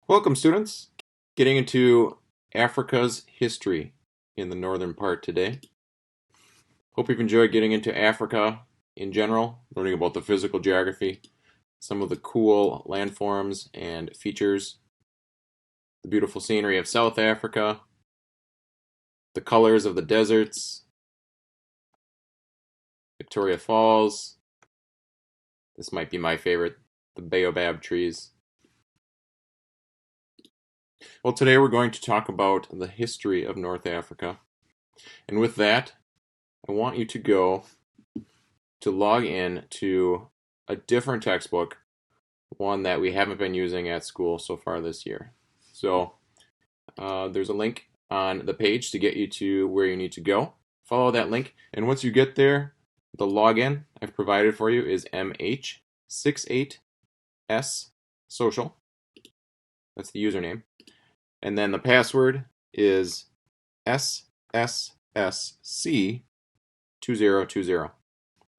Welcome, students. Getting into Africa's history in the northern part today. Hope you've enjoyed getting into Africa in general, learning about the physical geography, some of the cool landforms and features, the beautiful scenery of South Africa, the colors of the deserts, Victoria Falls. This might be my favorite, the baobab trees. Well, today we're going to talk about the history of North Africa. And with that, I want you to log in to a different textbook, one that we haven't been using at school so far this year. So there's a link on the page to get you to where you need to go. Follow that link, and once you get there, the login I've provided for you is MH68S social. That's the username. And then the password is SSSC2020.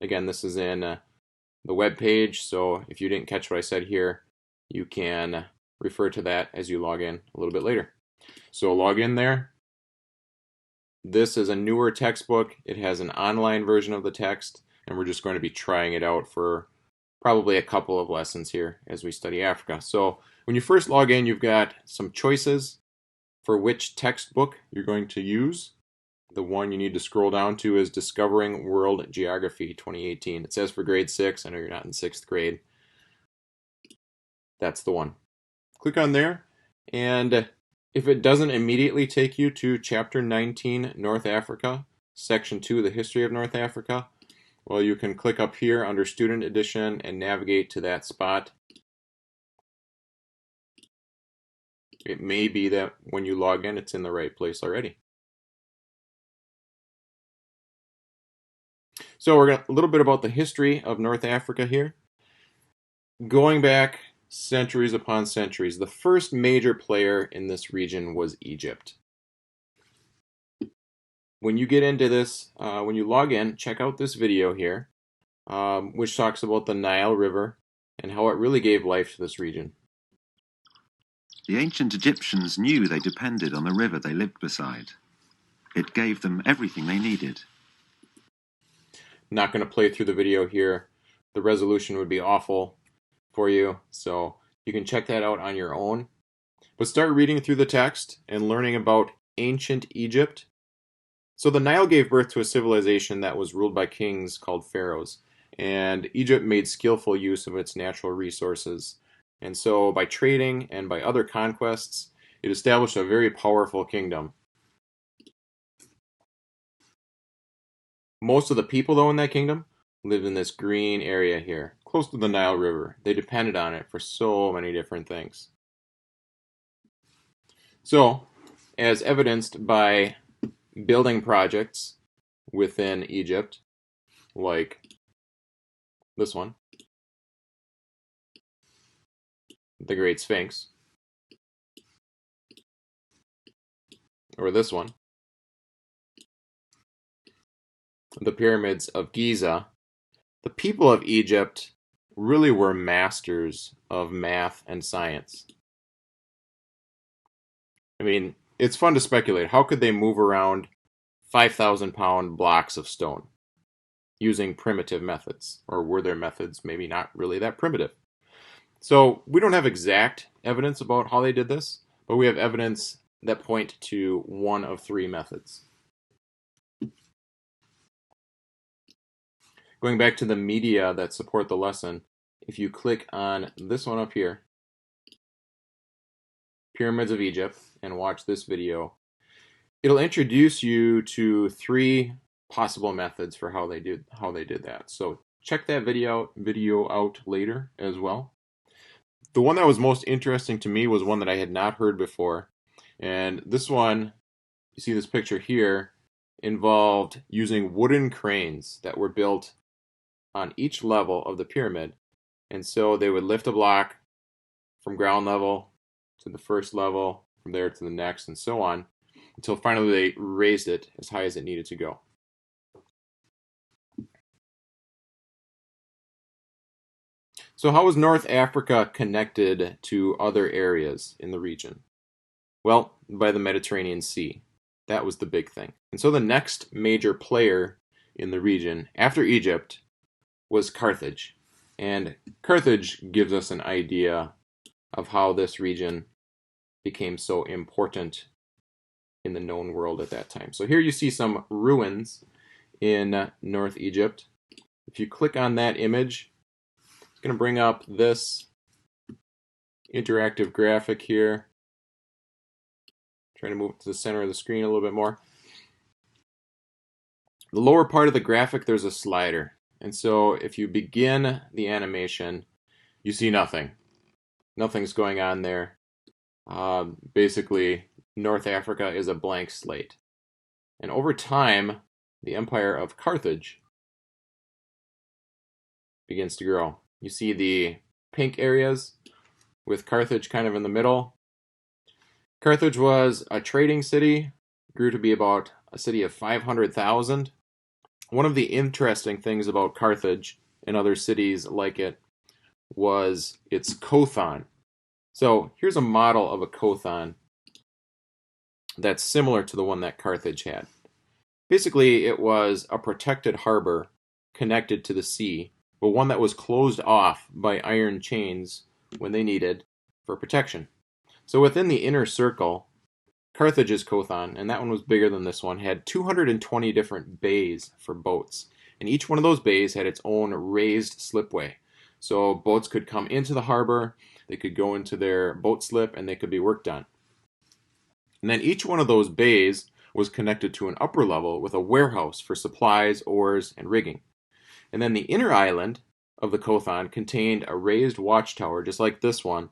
Again, this is in the web page, so if you didn't catch what I said here, you can refer to that as you log in a little bit later. So log in there. This is a newer textbook. It has an online version of the text, and we're just going to be trying it out for probably a couple of lessons here as we study Africa. So when you first log in, you've got some choices for which textbook you're going to use. The one you need to scroll down to is Discovering World Geography 2018. It says for grade 6. I know you're not in 6th grade. That's the one. Click on there, and if it doesn't immediately take you to Chapter 19, North Africa, Section 2, the History of North Africa, well, you can click up here under Student Edition and navigate to that spot. It may be that when you log in, it's in the right place already. So we're going to a little bit about the history of North Africa here. Going back centuries upon centuries, the first major player in this region was Egypt. When you get into this, when you log in, check out this video here, which talks about the Nile River and how it really gave life to this region. The ancient Egyptians knew they depended on the river they lived beside. It gave them everything they needed. Not going to play through the video here. The resolution would be awful for you, so you can check that out on your own. But start reading through the text and learning about ancient Egypt. So the Nile gave birth to a civilization that was ruled by kings called pharaohs, and Egypt made skillful use of its natural resources. And so by trading and by other conquests, it established a very powerful kingdom. Most of the people, though, in that kingdom lived in this green area here, close to the Nile River. They depended on it for so many different things. So, as evidenced by building projects within Egypt, like this one, the Great Sphinx, or this one, the pyramids of Giza, the people of Egypt really were masters of math and science. I mean, it's fun to speculate. How could they move around 5,000-pound blocks of stone using primitive methods? Or were their methods maybe not really that primitive? So we don't have exact evidence about how they did this, but we have evidence that point to one of 3 methods. Going back to the media that support the lesson, if you click on this one up here, Pyramids of Egypt, and watch this video, it'll introduce you to 3 possible methods for how they did that. So check that video out later as well. The one that was most interesting to me was one that I had not heard before, and this one, you see this picture here, involved using wooden cranes that were built on each level of the pyramid. And so they would lift a block from ground level to the first level, from there to the next, and so on, until finally they raised it as high as it needed to go. So So how was North Africa connected to other areas in the region? Well, by the Mediterranean Sea. That was the big thing. And so the next major player in the region after Egypt was Carthage. And Carthage gives us an idea of how this region became so important in the known world at that time. So here you see some ruins in North Egypt. If you click on that image, it's going to bring up this interactive graphic here. Trying to move it to the center of the screen a little bit more. The lower part of the graphic, there's a slider. And so if you begin the animation, you see nothing. Nothing's going on there. Basically, North Africa is a blank slate. And over time, the empire of Carthage begins to grow. You see the pink areas with Carthage kind of in the middle. Carthage was a trading city, grew to be about a city of 500,000. One of the interesting things about Carthage and other cities like it was its kothon. So here's a model of a kothon that's similar to the one that Carthage had. Basically, it was a protected harbor connected to the sea, but one that was closed off by iron chains when they needed for protection. So within the inner circle, Carthage's kothon, and that one was bigger than this one, had 220 different bays for boats. And each one of those bays had its own raised slipway. So boats could come into the harbor, they could go into their boat slip, and they could be worked on. And then each one of those bays was connected to an upper level with a warehouse for supplies, oars, and rigging. And then the inner island of the kothon contained a raised watchtower, just like this one,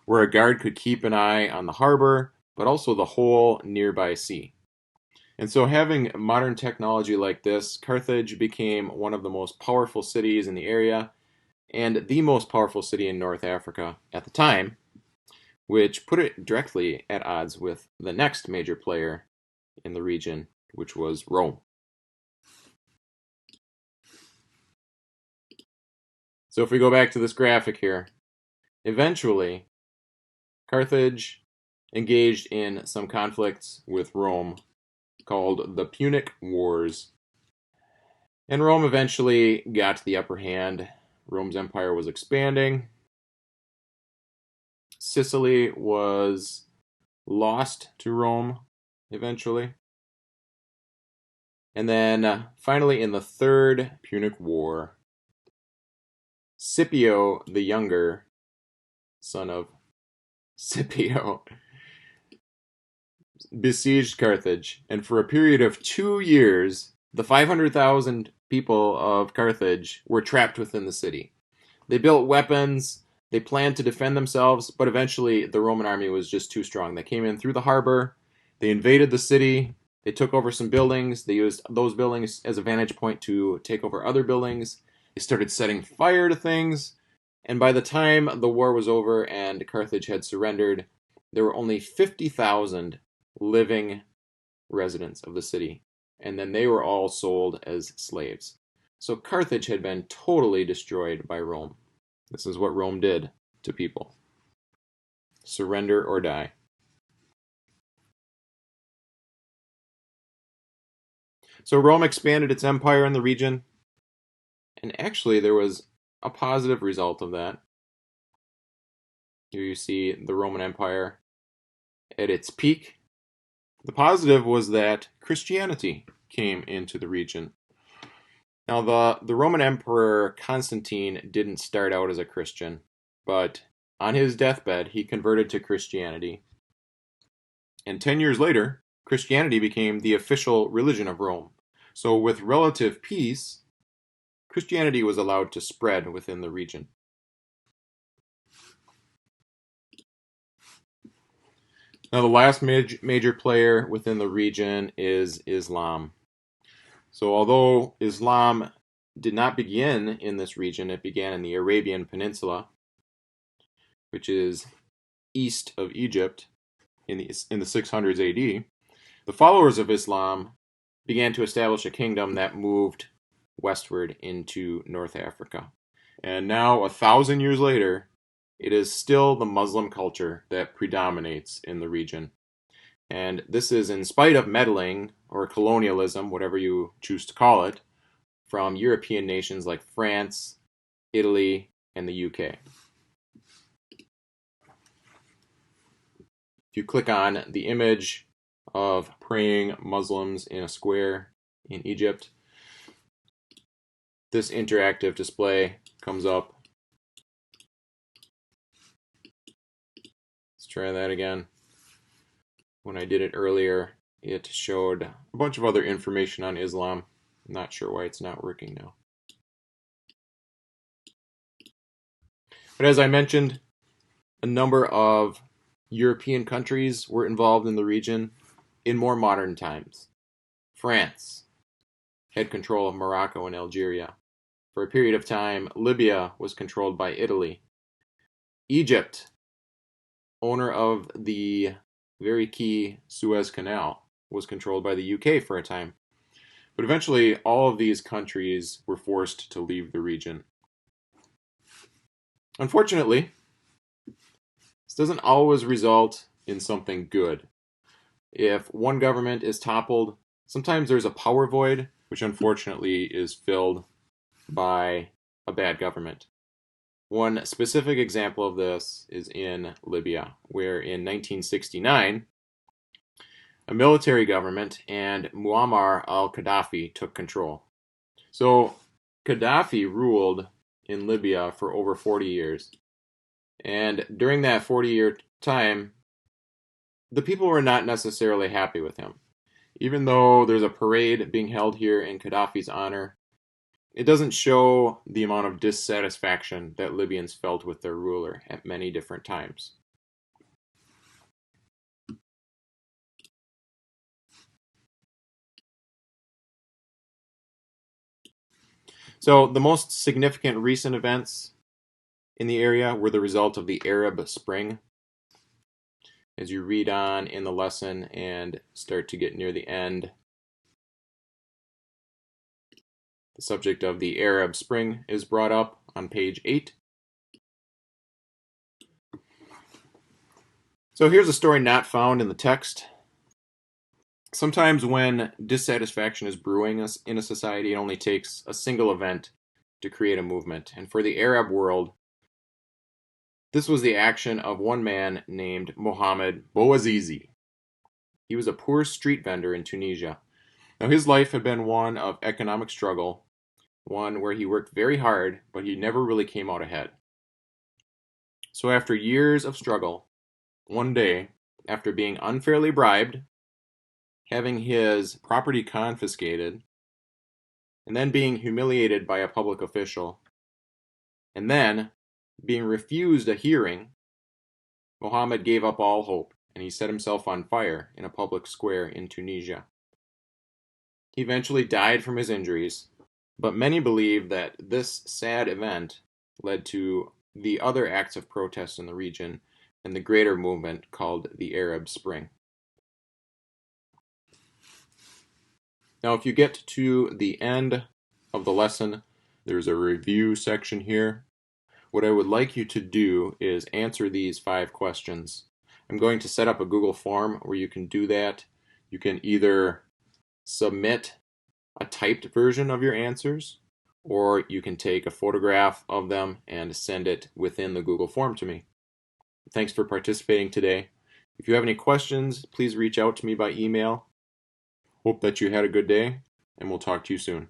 where a guard could keep an eye on the harbor, but also the whole nearby sea. And so having modern technology like this, Carthage became one of the most powerful cities in the area, and the most powerful city in North Africa at the time, which put it directly at odds with the next major player in the region, which was Rome. So if we go back to this graphic here, eventually Carthage engaged in some conflicts with Rome called the Punic Wars. And Rome eventually got the upper hand. Rome's empire was expanding. Sicily was lost to Rome eventually. And then finally in the Third Punic War, Scipio the Younger, son of Scipio, besieged Carthage, and for a period of 2 years, the 500,000 people of Carthage were trapped within the city. They built weapons, they planned to defend themselves, but eventually the Roman army was just too strong. They came in through the harbor, they invaded the city, they took over some buildings, they used those buildings as a vantage point to take over other buildings, they started setting fire to things, and by the time the war was over and Carthage had surrendered, there were only 50,000 living residents of the city, and then they were all sold as slaves. So Carthage had been totally destroyed by Rome. This is what Rome did to people. Surrender or die. So Rome expanded its empire in the region, and actually there was a positive result of that. Here you see the Roman Empire at its peak. The positive was that Christianity came into the region. Now, the Roman Emperor Constantine didn't start out as a Christian, but on his deathbed, he converted to Christianity. And 10 years later, Christianity became the official religion of Rome. So with relative peace, Christianity was allowed to spread within the region. Now, the last major player within the region is Islam. So although Islam did not begin in this region, it began in the Arabian Peninsula, which is east of Egypt in the 600s AD. The followers of Islam began to establish a kingdom that moved westward into North Africa. And now, 1,000 years later, it is still the Muslim culture that predominates in the region. And this is in spite of meddling or colonialism, whatever you choose to call it, from European nations like France, Italy, and the UK. If you click on the image of praying Muslims in a square in Egypt, this interactive display comes up. Let's try that again. When I did it earlier, it showed a bunch of other information on Islam. I'm not sure why it's not working now. But as I mentioned, a number of European countries were involved in the region in more modern times. France had control of Morocco and Algeria. For a period of time, Libya was controlled by Italy. Egypt, owner of the very key Suez Canal, was controlled by the UK for a time. But eventually, all of these countries were forced to leave the region. Unfortunately, this doesn't always result in something good. If one government is toppled, sometimes there's a power void, which unfortunately is filled by a bad government. One specific example of this is in Libya, where in 1969, a military government and Muammar al-Gaddafi took control. So Gaddafi ruled in Libya for over 40 years. And during that 40-year time, the people were not necessarily happy with him. Even though there's a parade being held here in Gaddafi's honor, it doesn't show the amount of dissatisfaction that Libyans felt with their ruler at many different times. So the most significant recent events in the area were the result of the Arab Spring. As you read on in the lesson and start to get near the end, the subject of the Arab Spring is brought up on page 8. So here's a story not found in the text. Sometimes when dissatisfaction is brewing in a society, it only takes a single event to create a movement. And for the Arab world, this was the action of one man named Mohammed Bouazizi. He was a poor street vendor in Tunisia. Now his life had been one of economic struggle, one where he worked very hard, but he never really came out ahead. So after years of struggle, one day, after being unfairly bribed, having his property confiscated, and then being humiliated by a public official, and then being refused a hearing, Mohammed gave up all hope and he set himself on fire in a public square in Tunisia. He eventually died from his injuries, but many believe that this sad event led to the other acts of protest in the region and the greater movement called the Arab Spring. Now, if you get to the end of the lesson, there's a review section here. What I would like you to do is answer these 5 questions. I'm going to set up a Google form where you can do that. You can either submit a typed version of your answers, or you can take a photograph of them and send it within the Google form to me. Thanks for participating today. If you have any questions, please reach out to me by email. Hope that you had a good day, and we'll talk to you soon.